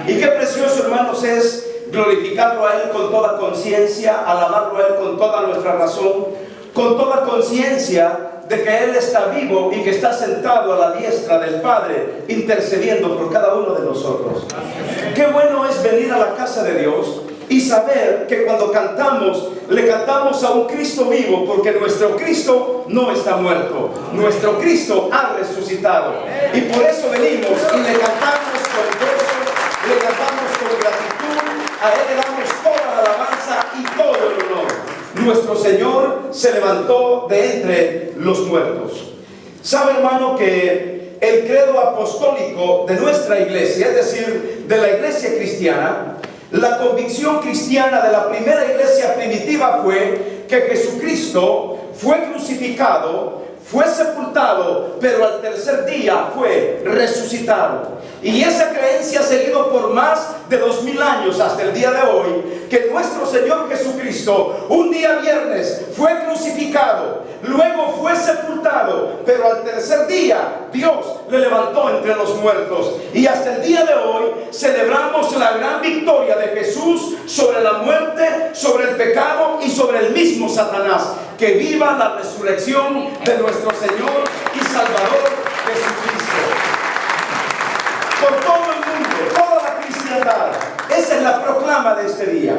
Y qué precioso, hermanos, es glorificarlo a Él con toda conciencia, alabarlo a Él con toda nuestra razón, con toda conciencia de que Él está vivo y que está sentado a la diestra del Padre, intercediendo por cada uno de nosotros. Qué bueno es venir a la casa de Dios y saber que cuando cantamos, le cantamos a un Cristo vivo, porque nuestro Cristo no está muerto, nuestro Cristo ha resucitado. Y por eso venimos y le cantamos con gozo, le cantamos con gratitud, a Él le damos toda la alabanza y todo el honor. Nuestro Señor se levantó de entre los muertos. ¿Sabe, hermano, que el credo apostólico de nuestra iglesia, es decir, de la iglesia cristiana, la convicción cristiana de la primera iglesia primitiva fue que Jesucristo fue crucificado, fue sepultado, pero al tercer día fue resucitado? Y esa creencia ha seguido por más de 2000 años hasta el día de hoy, que nuestro Señor Jesucristo un día viernes fue crucificado, luego fue sepultado, pero al tercer día Dios le levantó entre los muertos. Y hasta el día de hoy celebramos la gran victoria de Jesús sobre la muerte, sobre el pecado y sobre el mismo Satanás. Que viva la resurrección de nuestro Señor y Salvador Jesucristo. Por todo el mundo, toda la cristiandad, esa es la proclama de este día.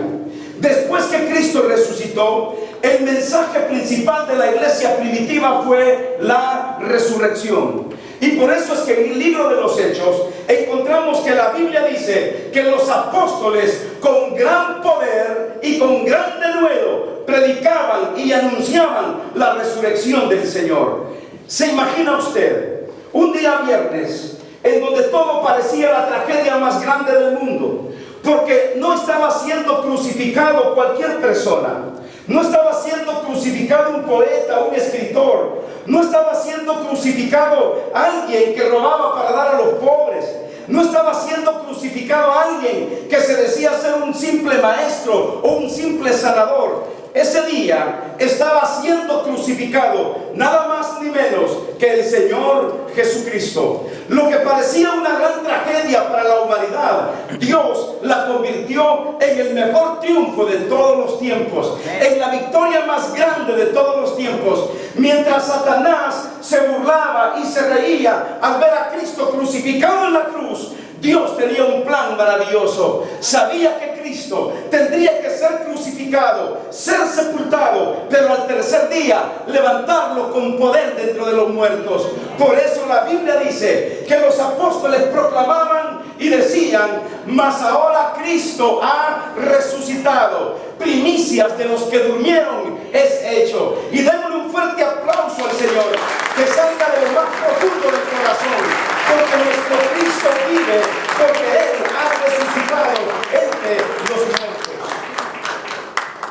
Después que Cristo resucitó, el mensaje principal de la iglesia primitiva fue la resurrección. Y por eso es que en el libro de los Hechos encontramos que la Biblia dice que los apóstoles con gran poder y con gran denuedo predicaban y anunciaban la resurrección del Señor. ¿Se imagina usted un día viernes en donde todo parecía la tragedia más grande del mundo? Porque no estaba siendo crucificado cualquier persona, no estaba siendo crucificado un poeta, un escritor, no estaba siendo crucificado alguien que robaba para dar a los pobres, no estaba siendo crucificado alguien que se decía ser un simple maestro o un simple sanador. Ese día estaba siendo crucificado nada más ni menos que el Señor Jesucristo. Lo que parecía una gran tragedia para la humanidad, Dios la convirtió en el mejor triunfo de todos los tiempos, en la victoria más grande de todos los tiempos. Mientras Satanás se burlaba y se reía al ver a Cristo crucificado en la cruz, Dios tenía un plan maravilloso. Sabía que Cristo tendría que ser crucificado, ser sepultado, pero al tercer día levantarlo con poder dentro de los muertos. Por eso la Biblia dice que los apóstoles proclamaban y decían: mas ahora Cristo ha resucitado, primicias de los que durmieron es hecho. Y démosle un fuerte aplauso al Señor, que salga de lo más profundo del corazón, porque nuestro Cristo vive, porque Él ha resucitado entre los muertos.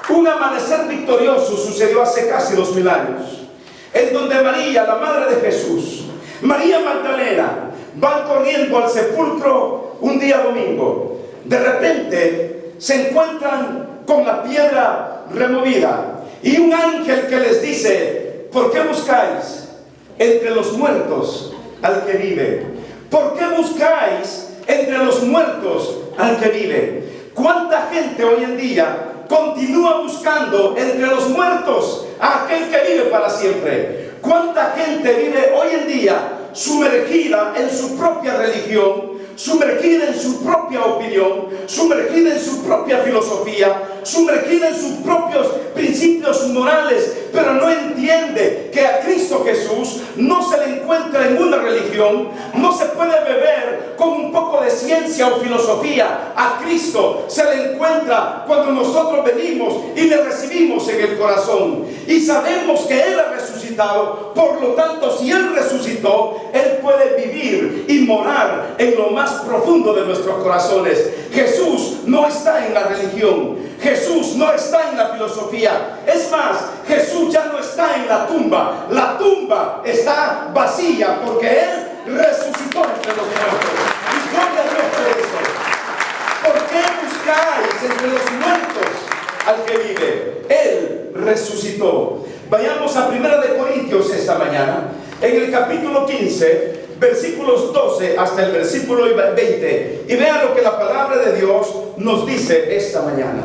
Un amanecer victorioso sucedió hace casi 2000 años, en donde María, la madre de Jesús, María Magdalena, van corriendo al sepulcro un día domingo. De repente se encuentran con la piedra removida y un ángel que les dice: ¿por qué buscáis entre los muertos al que vive? ¿Por qué buscáis entre los muertos al que vive? ¿Cuánta gente hoy en día continúa buscando entre los muertos a aquel que vive para siempre? ¿Cuánta gente vive hoy en día sumergida en su propia religión, sumergida en su propia opinión, sumergida en su propia filosofía, sumergida en sus propios principios morales, pero no entiende que a Cristo Jesús no se le encuentra en una religión, no se puede beber con un poco de ciencia o filosofía? A Cristo se le encuentra cuando nosotros venimos y le recibimos en el corazón y sabemos que Él ha resucitado. Por lo tanto, si Él resucitó, Él puede vivir y morar en lo más profundo de nuestros corazones. Jesús no está en la religión, Jesús no está en la filosofía. Es más, Jesús ya no está en la tumba. La tumba está vacía porque Él resucitó entre los muertos. Y gloria a Dios por eso. ¿Por qué buscáis entre los muertos al que vive? Él resucitó. Vayamos a 1 Corintios esta mañana, en el capítulo 15, versículos 12 hasta el versículo 20. Y vean lo que la palabra de Dios nos dice esta mañana.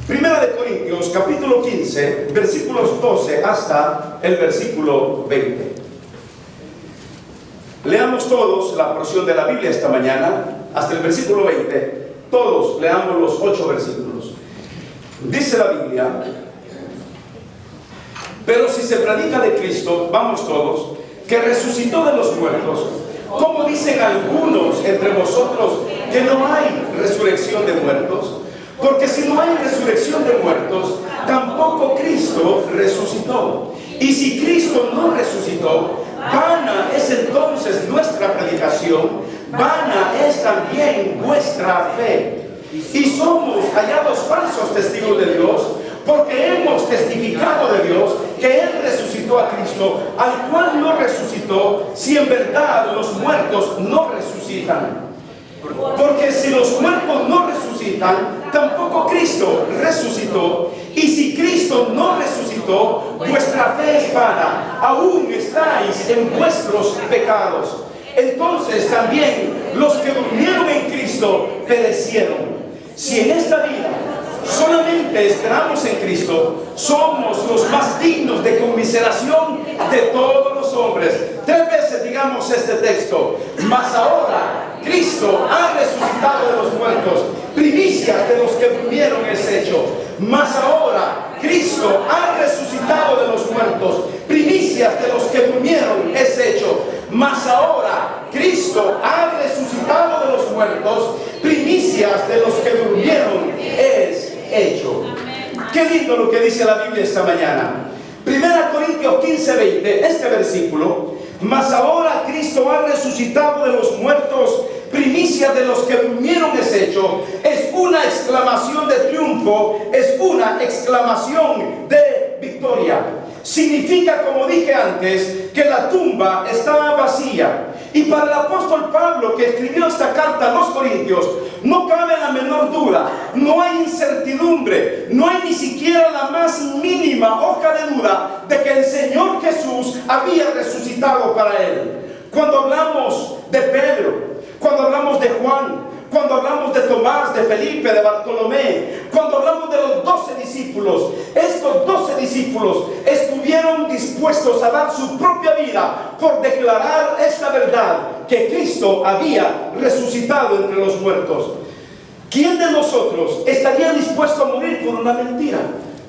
Primera de Corintios, capítulo 15, versículos 12 hasta el versículo 20. Leamos todos la porción de la Biblia esta mañana, hasta el versículo 20. Todos leamos los 8 versículos. Dice la Biblia: pero si se predica de Cristo, vamos todos, que resucitó de los muertos, ¿cómo dicen algunos entre vosotros que no hay resurrección de muertos? Porque si no hay resurrección de muertos, tampoco Cristo resucitó. Y si Cristo no resucitó, vana es entonces nuestra predicación, vana es también vuestra fe. Y somos hallados falsos testigos de Dios, porque hemos testificado de Dios que Él resucitó a Cristo, al cual no resucitó, si en verdad los muertos no resucitan. Porque si los muertos no resucitan, tampoco Cristo resucitó. Y si Cristo no resucitó, vuestra fe es vana, aún estáis en vuestros pecados. Entonces también los que durmieron en Cristo perecieron. Si en esta vida solamente esperamos en Cristo, somos los más dignos de conmiseración de todos los hombres. 3 veces digamos este texto: mas ahora Cristo ha resucitado de los muertos, primicias de los que durmieron es hecho. Mas ahora Cristo ha resucitado de los muertos, primicias de los que durmieron es hecho. Mas ahora Cristo ha resucitado de los muertos, primicias de los que durmieron es hecho. Qué lindo lo que dice la Biblia esta mañana. 1 Corintios 15, 20, este versículo: mas ahora Cristo ha resucitado de los muertos, primicia de los que durmieron es hecho. Es una exclamación de triunfo, es una exclamación de victoria. Significa, como dije antes, que la tumba estaba vacía. Y para el apóstol Pablo, que escribió esta carta a los Corintios, no cabe la menor duda, no hay incertidumbre, no hay ni siquiera la más mínima hoja de duda de que el Señor Jesús había resucitado para él. Cuando hablamos de Pedro, cuando hablamos de Juan, cuando hablamos de Tomás, de Felipe, de Bartolomé, cuando hablamos de los 12 discípulos, estos 12 discípulos estuvieron dispuestos a dar su propia vida por declarar esta verdad, que Cristo había resucitado entre los muertos. ¿Quién de nosotros estaría dispuesto a morir por una mentira?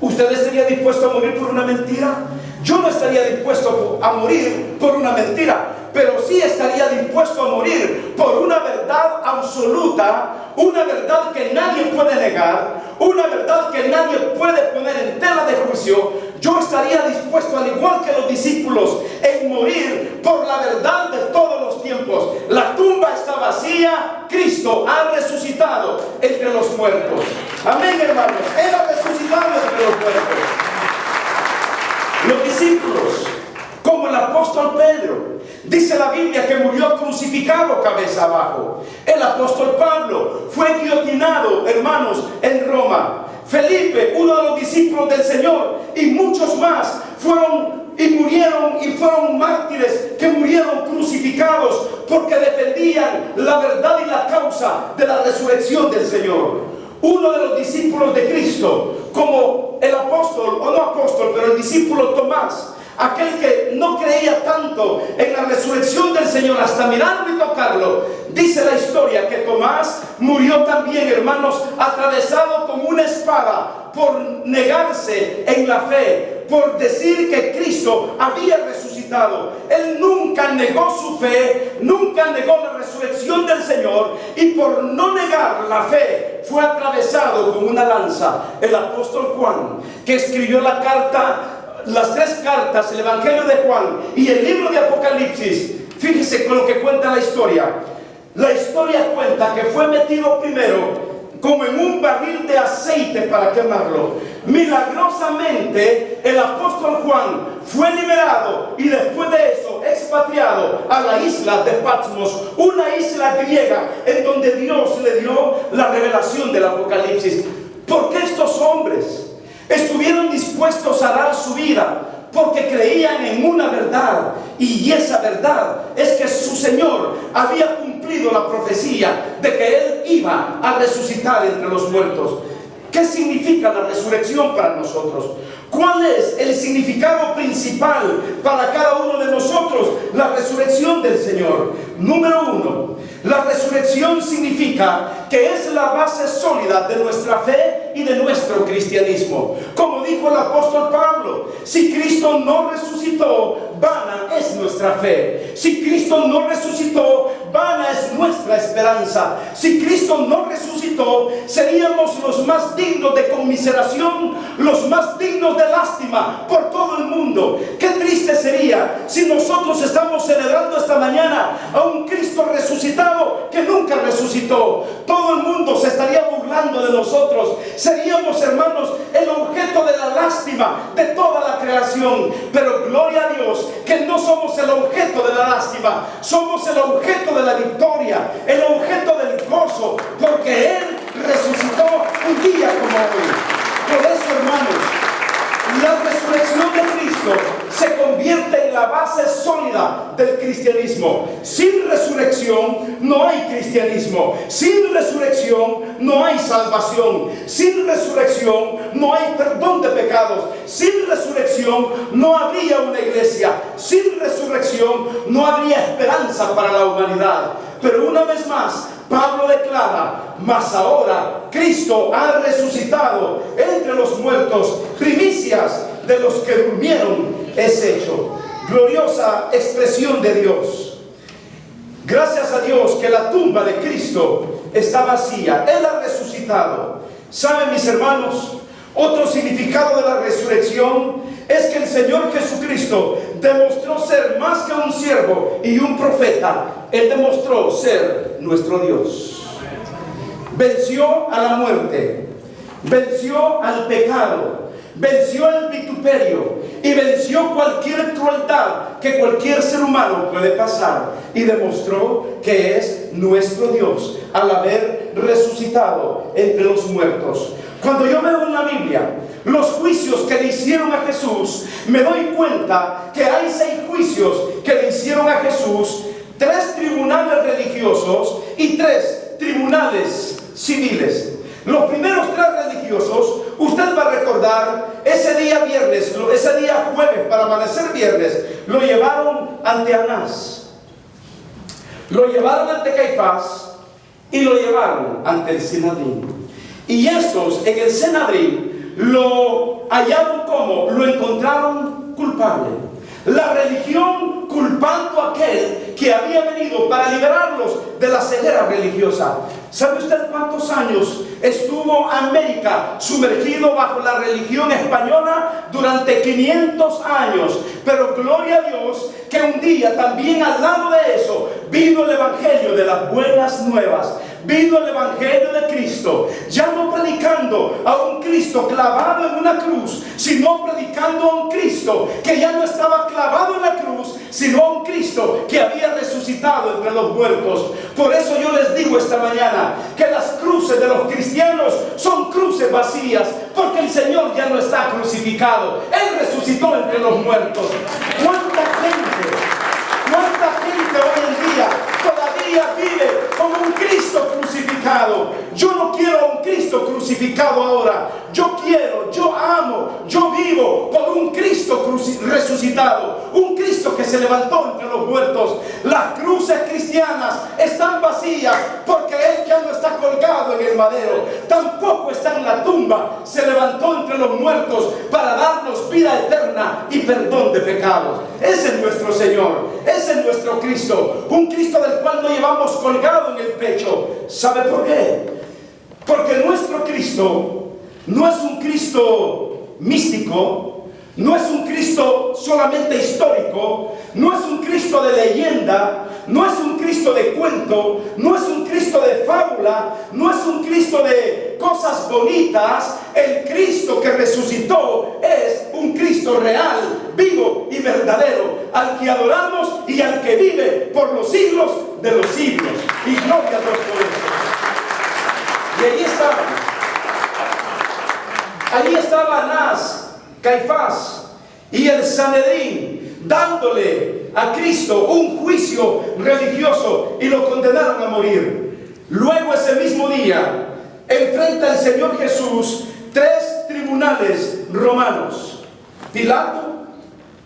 ¿Usted estaría dispuesto a morir por una mentira? Yo no estaría dispuesto a morir por una mentira, pero sí estaría dispuesto a morir por una verdad absoluta, una verdad que nadie puede negar, una verdad que nadie puede poner en tela de juicio. Yo estaría dispuesto, al igual que los discípulos, en morir por la verdad de todos los tiempos. La tumba está vacía, Cristo ha resucitado entre los muertos. Amén, hermanos. Él ha resucitado entre los muertos. Los discípulos, como el apóstol Pedro, dice la Biblia que murió crucificado cabeza abajo. El apóstol Pablo fue guillotinado, hermanos, en Roma. Felipe, uno de los discípulos del Señor, y muchos más fueron y murieron y fueron mártires que murieron crucificados porque defendían la verdad y la causa de la resurrección del Señor. Uno de los discípulos de Cristo, como el apóstol, o no apóstol, pero el discípulo Tomás, aquel que no creía tanto en la resurrección del Señor hasta mirarlo y tocarlo, dice la historia que Tomás murió también, hermanos, atravesado con una espada por negarse en la fe, por decir que Cristo había resucitado. Él nunca negó su fe, nunca negó la resurrección del Señor, y por no negar la fe fue atravesado con una lanza. El apóstol Juan, que escribió la carta, las 3 cartas, el Evangelio de Juan y el libro de Apocalipsis, fíjese con lo que cuenta la historia. La historia cuenta que fue metido primero como en un barril de aceite para quemarlo. Milagrosamente el apóstol Juan fue liberado y después de eso expatriado a la isla de Patmos, una isla griega en donde Dios le dio la revelación del Apocalipsis. ¿Por qué estos hombres estuvieron dispuestos a dar su vida porque creían en una verdad, y esa verdad es que su Señor había cumplido la profecía de que Él iba a resucitar entre los muertos. ¿Qué significa la resurrección para nosotros? ¿Cuál es el significado principal para cada uno de nosotros? La resurrección del Señor. Número uno, la resurrección significa que es la base sólida de nuestra fe y de nuestro cristianismo. Como dijo el apóstol Pablo, si Cristo no resucitó, vana es nuestra fe. Si Cristo no resucitó, vana es nuestra esperanza. Si Cristo no resucitó, seríamos los más dignos de conmiseración, los más dignos de lástima por todo el mundo. Qué triste sería si nosotros estamos celebrando esta mañana a un Cristo resucitado que nunca resucitó. Todo el mundo se estaría burlando de nosotros. Seríamos, hermanos, el objeto de la lástima de toda la creación. Pero gloria a Dios que no somos el objeto de la lástima, somos el objeto de la victoria, el objeto del gozo, porque Él resucitó un día como hoy. Por eso, hermanos, la resurrección de Cristo se convierte en la base sólida del cristianismo. Sin resurrección no hay cristianismo. Sin resurrección no hay salvación. Sin resurrección no hay perdón de pecados. Sin resurrección no habría una iglesia. Sin resurrección no habría esperanza para la humanidad. Pero una vez más, Pablo declara: mas ahora Cristo ha resucitado entre los muertos, primicias de los que durmieron es hecho. Gloriosa expresión de Dios. Gracias a Dios que la tumba de Cristo está vacía. Él ha resucitado. ¿Saben, mis hermanos? Otro significado de la resurrección es que el Señor Jesucristo demostró ser más que un siervo y un profeta. Él demostró ser nuestro Dios. Venció a la muerte, venció al pecado, venció el vituperio y venció cualquier crueldad que cualquier ser humano puede pasar, y demostró que es nuestro Dios al haber resucitado entre los muertos. Cuando yo veo en la Biblia los juicios que le hicieron a Jesús, me doy cuenta que hay 6 juicios que le hicieron a Jesús: 3 tribunales religiosos y 3 tribunales civiles. Los primeros 3 religiosos, usted va a recordar, ese día viernes, ese día jueves para amanecer viernes, lo llevaron ante Anás, lo llevaron ante Caifás y lo llevaron ante el Sanedrín. Y estos en el Sanedrín lo hallaron como, lo encontraron culpable. La religión culpando a aquel que había venido para liberarlos de la ceguera religiosa. ¿Sabe usted cuántos años estuvo América sumergido bajo la religión española? Durante 500 años. Pero gloria a Dios que un día también al lado de eso vino el evangelio de las buenas nuevas. Vino el evangelio de Cristo, ya no predicando a un Cristo clavado en una cruz, sino predicando a un Cristo que ya no estaba clavado en la cruz, sino a un Cristo que había resucitado entre los muertos. Por eso yo les digo esta mañana que las cruces de los cristianos son cruces vacías, porque el Señor ya no está crucificado. Él resucitó entre los muertos. ¿Cuánta gente hoy en día todavía vive como un Cristo crucificado? Yo no quiero a un Cristo crucificado ahora. Yo quiero, yo amo, yo vivo por un Cristo resucitado, un Cristo que se levantó entre los muertos. Las cruces cristianas están vacías porque Él ya no está colgado en el madero, tampoco está en la tumba. Se levantó entre los muertos para darnos vida eterna y perdón de pecados. Ese es nuestro Señor, ese es nuestro Cristo, un Cristo del cual no llevamos colgado en el pecho. ¿Sabe por qué? Porque nuestro Cristo no es un Cristo místico, no es un Cristo solamente histórico, no es un Cristo de leyenda, no es un Cristo de cuento, no es un Cristo de fábula, no es un Cristo de cosas bonitas. El Cristo que resucitó es un Cristo real, vivo y verdadero, al que adoramos y al que vive por los siglos de los siglos. Y gloria a Dios por eso. Y allí estaba Anás, Caifás y el Sanedrín dándole a Cristo un juicio religioso y lo condenaron a morir. Luego ese mismo día enfrenta el Señor Jesús 3 tribunales romanos: Pilato,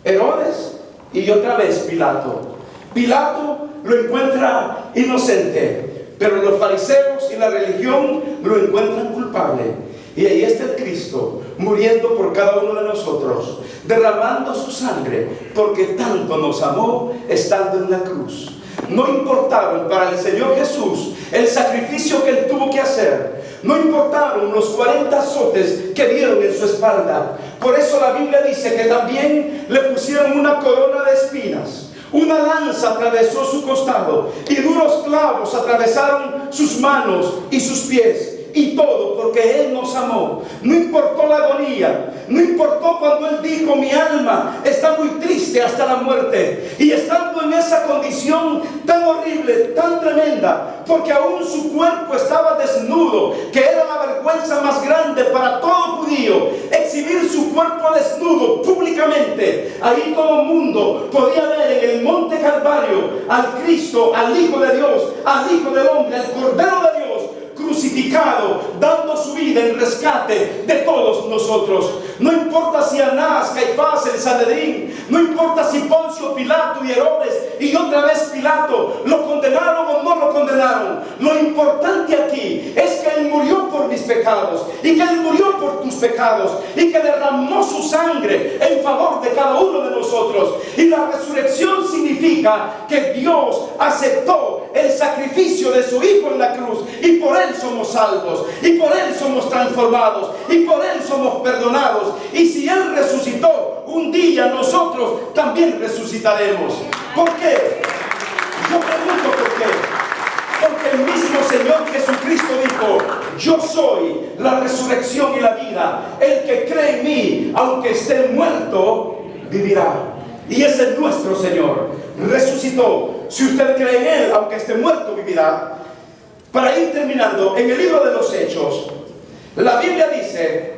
Herodes y otra vez Pilato. Pilato lo encuentra inocente, pero los fariseos y la religión lo encuentran culpable. Y ahí está el Cristo muriendo por cada uno de nosotros, derramando su sangre, porque tanto nos amó estando en la cruz. No importaron para el Señor Jesús el sacrificio que Él tuvo que hacer. No importaron los 40 azotes que dieron en su espalda. Por eso la Biblia dice que también le pusieron una corona de espinas. Una lanza atravesó su costado y duros clavos atravesaron sus manos y sus pies. Y todo porque Él nos amó. No importó la agonía, no importó cuando Él dijo: mi alma está muy triste hasta la muerte. Y estando en esa condición tan horrible, tan tremenda, porque aún su cuerpo estaba desnudo, que era la vergüenza más grande para todo judío, exhibir su cuerpo desnudo públicamente. Ahí todo el mundo podía ver en el monte Calvario al Cristo, al Hijo de Dios, al Hijo del Hombre, al Cordero de Dios, crucificado, dando su vida en rescate de todos nosotros. No importa si Anás, Caifás, el Sanedrín, no importa si Poncio, Pilato y Herodes y otra vez Pilato lo condenaron o no lo condenaron. Lo importante aquí es que Él murió por mis pecados y que Él murió por tus pecados y que derramó su sangre en favor de cada uno de nosotros. Y la resurrección significa que Dios aceptó el sacrificio de su Hijo en la cruz, y por Él somos salvos, y por Él somos transformados, y por Él somos perdonados. Y si Él resucitó, un día nosotros también resucitaremos. ¿Por qué? Yo pregunto por qué. Porque el mismo Señor Jesucristo dijo: yo soy la resurrección y la vida. El que cree en mí, aunque esté muerto, vivirá. Y ese es nuestro Señor. Resucitó. Si usted cree en Él, aunque esté muerto, vivirá. Para ir terminando, en el libro de los Hechos, la Biblia dice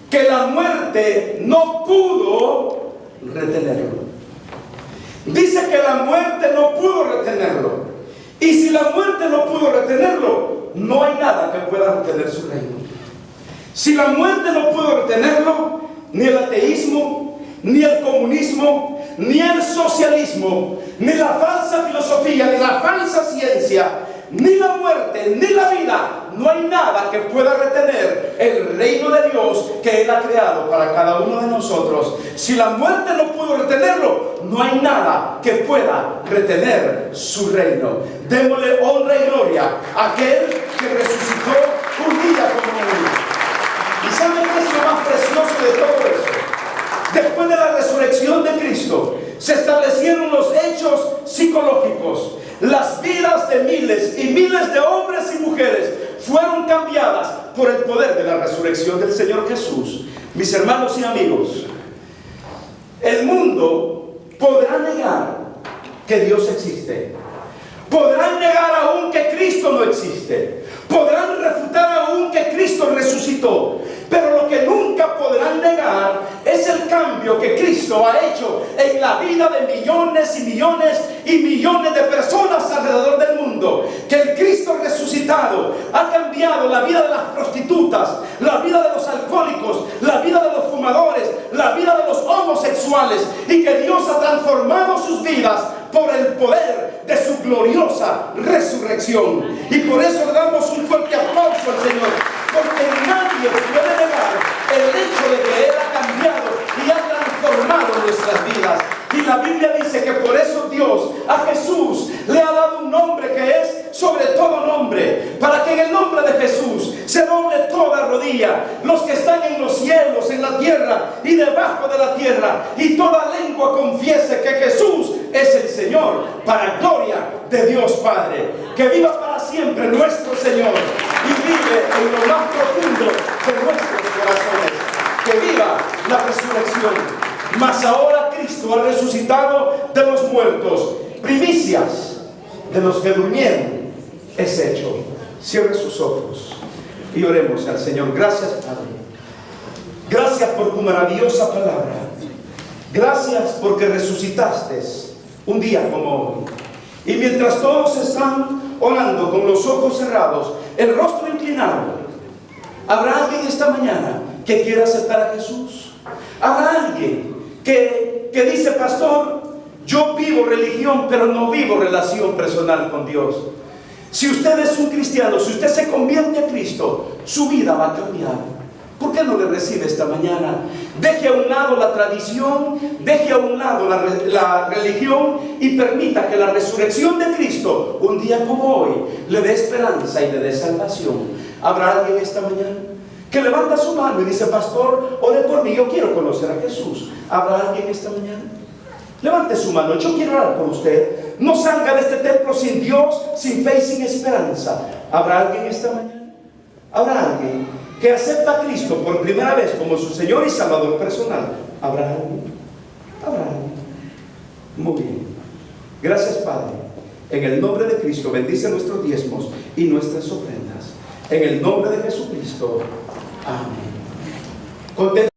que la muerte no pudo retenerlo. Dice que la muerte no pudo retenerlo. Y si la muerte no pudo retenerlo, no hay nada que pueda retener su reino. Si la muerte no pudo retenerlo, ni el ateísmo, ni el comunismo, ni el socialismo, ni la falsa filosofía, ni la falsa ciencia, ni la muerte, ni la vida, no hay nada que pueda retener el reino de Dios que Él ha creado para cada uno de nosotros. Si la muerte no pudo retenerlo, no hay nada que pueda retener su reino. Démosle honra y gloria a aquel que resucitó un día como hoy. ¿Y saben qué es lo más precioso de todo eso? Después de la resurrección de Cristo, se establecieron los hechos psicológicos. Las vidas de miles y miles de hombres y mujeres fueron cambiadas por el poder de la resurrección del Señor Jesús. Mis hermanos y amigos, el mundo podrá negar que Dios existe. Podrán negar aún que Cristo no existe. Podrán refutar aún que Cristo resucitó. Pero lo que nunca podrán negar es el cambio que Cristo ha hecho en la vida de millones y millones y millones de personas alrededor del mundo. Que el Cristo resucitado ha cambiado la vida de las prostitutas, la vida de los alcohólicos, la vida de los fumadores, la vida de los homosexuales, y que Dios ha transformado sus vidas por el poder de su gloriosa resurrección. Y por eso le damos un fuerte aplauso al Señor, porque nadie puede negar el hecho de que Él ha cambiado y ha transformado nuestras vidas. Y la Biblia dice que por eso Dios a Jesús le ha dado un nombre que es sobre todo nombre, para que en el nombre de Jesús se doble toda rodilla, los que están en los cielos, en la tierra y debajo de la tierra, y toda lengua confiese que Jesús es el Señor, para gloria de Dios Padre. Que viva para siempre nuestro Señor y vive en lo más profundo de nuestros corazones. Que viva la resurrección. Mas ahora Cristo ha resucitado de los muertos, primicias de los que durmieron es hecho. Cierre sus ojos y oremos al Señor. Gracias, Padre. Gracias por tu maravillosa palabra. Gracias porque resucitaste un día como hoy. Y mientras todos están orando con los ojos cerrados, el rostro inclinado, ¿habrá alguien esta mañana que quiera aceptar a Jesús? ¿Habrá alguien que dice, pastor, yo vivo religión, pero no vivo relación personal con Dios? Si usted es un cristiano, si usted se convierte a Cristo, su vida va a cambiar. ¿Por qué no le recibe esta mañana? Deje a un lado la tradición, deje a un lado la religión y permita que la resurrección de Cristo, un día como hoy, le dé esperanza y le dé salvación. ¿Habrá alguien esta mañana que levanta su mano y dice, pastor, ore por mí, yo quiero conocer a Jesús? ¿Habrá alguien esta mañana? Levante su mano, yo quiero orar por usted. No salga de este templo sin Dios, sin fe y sin esperanza. ¿Habrá alguien esta mañana? ¿Habrá alguien que acepta a Cristo por primera vez como su Señor y Salvador personal? ¿Habrá alguien? ¿Habrá alguien? Muy bien. Gracias, Padre. En el nombre de Cristo, bendice nuestros diezmos y nuestras ofrendas. En el nombre de Jesucristo. Amén.